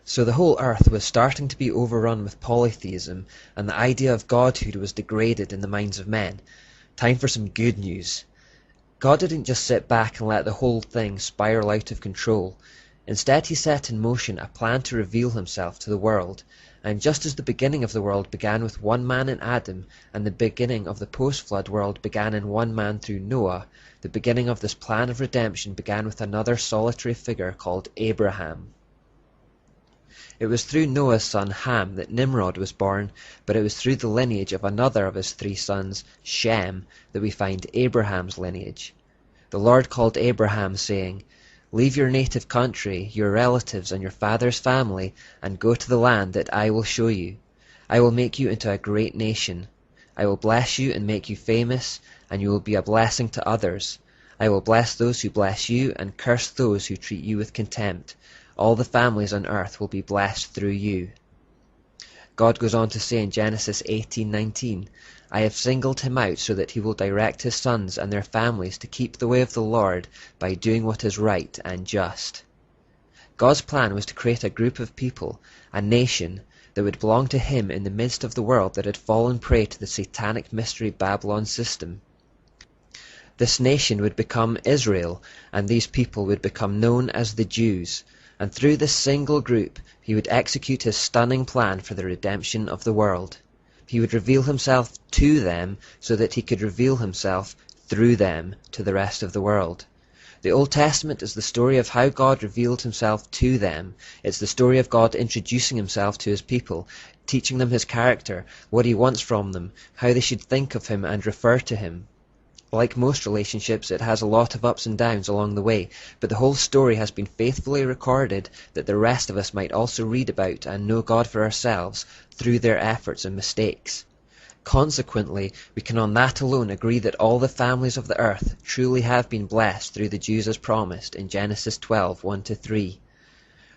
So the whole earth was starting to be overrun with polytheism, and the idea of godhood was degraded in the minds of men. Time for some good news. God didn't just sit back and let the whole thing spiral out of control. Instead, he set in motion a plan to reveal himself to the world. And just as the beginning of the world began with one man in Adam, and the beginning of the post-flood world began in one man through Noah, the beginning of this plan of redemption began with another solitary figure called Abraham. It was through Noah's son Ham that Nimrod was born, but it was through the lineage of another of his 3 sons, Shem, that we find Abraham's lineage. The Lord called Abraham, saying, "Leave your native country, your relatives, and your father's family, and go to the land that I will show you. I will make you into a great nation. I will bless you and make you famous, and you will be a blessing to others. I will bless those who bless you, and curse those who treat you with contempt. All the families on earth will be blessed through you." God goes on to say in Genesis 18:19, "I have singled him out so that he will direct his sons and their families to keep the way of the Lord by doing what is right and just." God's plan was to create a group of people, a nation, that would belong to him in the midst of the world that had fallen prey to the satanic mystery Babylon system. This nation would become Israel, and these people would become known as the Jews. And through this single group, he would execute his stunning plan for the redemption of the world. He would reveal himself to them so that he could reveal himself through them to the rest of the world. The Old Testament is the story of how God revealed himself to them. It's the story of God introducing himself to his people, teaching them his character, what he wants from them, how they should think of him and refer to him. Like most relationships, it has a lot of ups and downs along the way, but the whole story has been faithfully recorded that the rest of us might also read about and know God for ourselves through their efforts and mistakes. Consequently, we can on that alone agree that all the families of the earth truly have been blessed through the Jews as promised in Genesis 12:1-3.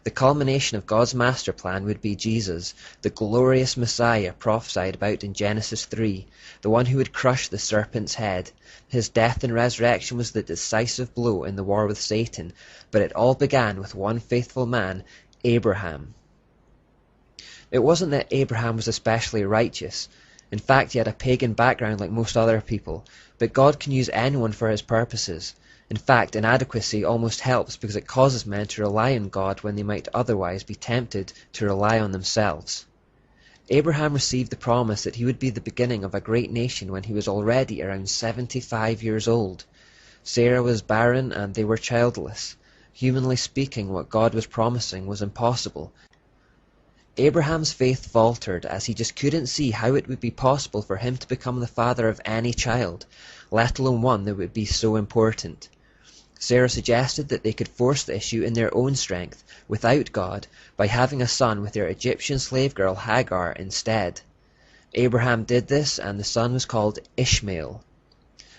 The culmination of God's master plan would be Jesus, the glorious Messiah prophesied about in Genesis 3, the one who would crush the serpent's head. His death and resurrection was the decisive blow in the war with Satan, but it all began with one faithful man, Abraham. It wasn't that Abraham was especially righteous. In fact, he had a pagan background like most other people, but God can use anyone for his purposes. In fact, inadequacy almost helps because it causes men to rely on God when they might otherwise be tempted to rely on themselves. Abraham received the promise that he would be the beginning of a great nation when he was already around 75 years old. Sarah was barren and they were childless. Humanly speaking, what God was promising was impossible. Abraham's faith faltered as he just couldn't see how it would be possible for him to become the father of any child, let alone one that would be so important. Sarah suggested that they could force the issue in their own strength, without God, by having a son with their Egyptian slave girl Hagar instead. Abraham did this, and the son was called Ishmael.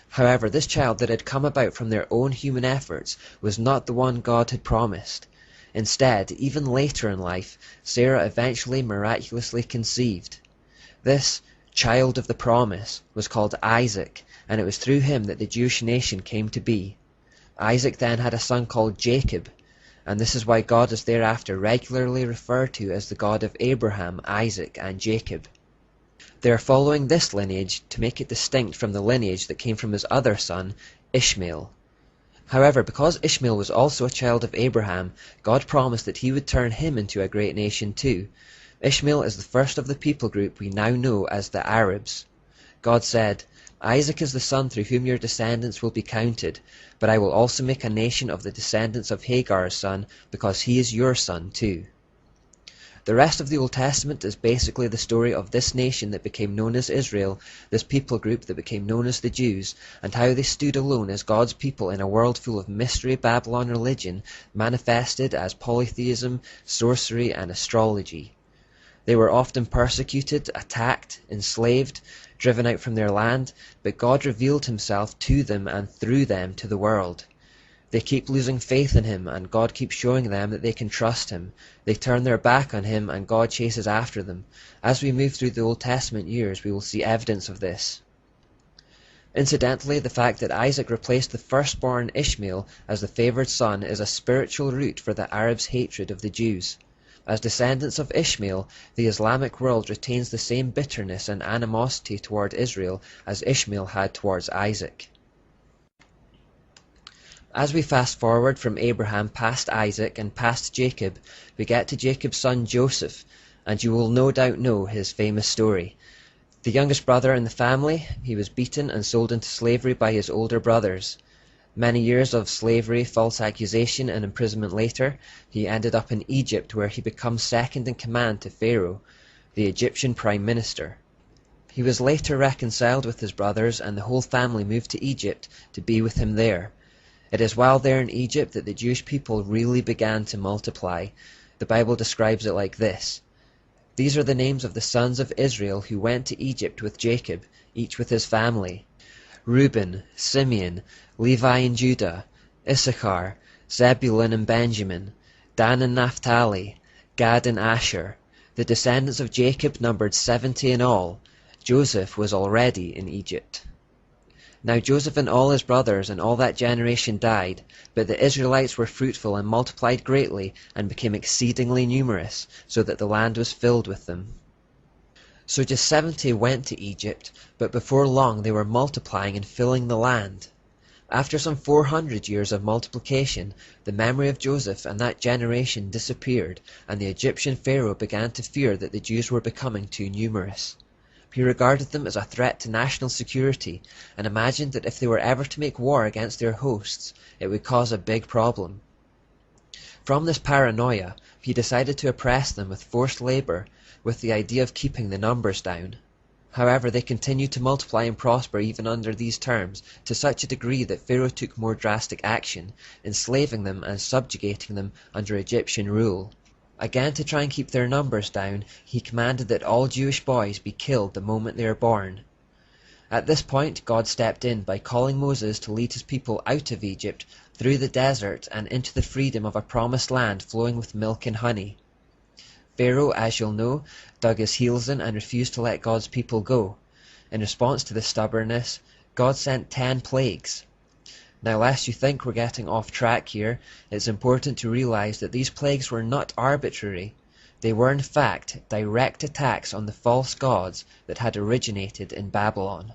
However, this child that had come about from their own human efforts was not the one God had promised. Instead, even later in life, Sarah eventually miraculously conceived. This child of the promise was called Isaac, and it was through him that the Jewish nation came to be. Isaac then had a son called Jacob, and this is why God is thereafter regularly referred to as the God of Abraham, Isaac, and Jacob. They are following this lineage to make it distinct from the lineage that came from his other son, Ishmael. However, because Ishmael was also a child of Abraham, God promised that he would turn him into a great nation too. Ishmael is the first of the people group we now know as the Arabs. God said, "Isaac is the son through whom your descendants will be counted, but I will also make a nation of the descendants of Hagar's son, because he is your son too." The rest of the Old Testament is basically the story of this nation that became known as Israel, this people group that became known as the Jews, and how they stood alone as God's people in a world full of mystery Babylon religion manifested as polytheism, sorcery, and astrology. They were often persecuted, attacked, enslaved, driven out from their land, but God revealed himself to them and through them to the world. They keep losing faith in him, and God keeps showing them that they can trust him. They turn their back on him, and God chases after them. As we move through the Old Testament years, we will see evidence of this. Incidentally, the fact that Isaac replaced the firstborn Ishmael as the favored son is a spiritual root for the Arabs' hatred of the Jews. As descendants of Ishmael, the Islamic world retains the same bitterness and animosity toward Israel as Ishmael had towards Isaac. As we fast forward from Abraham past Isaac and past Jacob, we get to Jacob's son Joseph, and you will no doubt know his famous story. The youngest brother in the family, he was beaten and sold into slavery by his older brothers. Many years of slavery, false accusation, and imprisonment later, he ended up in Egypt, where he becomes second in command to Pharaoh, the Egyptian prime minister. He was later reconciled with his brothers, and the whole family moved to Egypt to be with him there. It is while there in Egypt that the Jewish people really began to multiply. The Bible describes it like this: "These are the names of the sons of Israel who went to Egypt with Jacob, each with his family: Reuben, Simeon, Levi and Judah, Issachar, Zebulun and Benjamin, Dan and Naphtali, Gad and Asher. The descendants of Jacob numbered 70 in all. Joseph was already in Egypt." Now Joseph and all his brothers and all that generation died, but the Israelites were fruitful and multiplied greatly and became exceedingly numerous, so that the land was filled with them. So just 70 went to Egypt, but before long they were multiplying and filling the land. After some 400 years of multiplication, the memory of Joseph and that generation disappeared, and the Egyptian Pharaoh began to fear that the Jews were becoming too numerous. He regarded them as a threat to national security, and imagined that if they were ever to make war against their hosts, it would cause a big problem. From this paranoia, he decided to oppress them with forced labor, with the idea of keeping the numbers down. However, they continued to multiply and prosper even under these terms, to such a degree that Pharaoh took more drastic action, enslaving them and subjugating them under Egyptian rule. Again, to try and keep their numbers down, he commanded that all Jewish boys be killed the moment they are born. At this point, God stepped in by calling Moses to lead his people out of Egypt, through the desert, and into the freedom of a promised land flowing with milk and honey. Pharaoh, as you'll know, dug his heels in and refused to let God's people go. In response to this stubbornness, God sent 10 plagues. Now, lest you think we're getting off track here, it's important to realize that these plagues were not arbitrary. They were in fact direct attacks on the false gods that had originated in Babylon.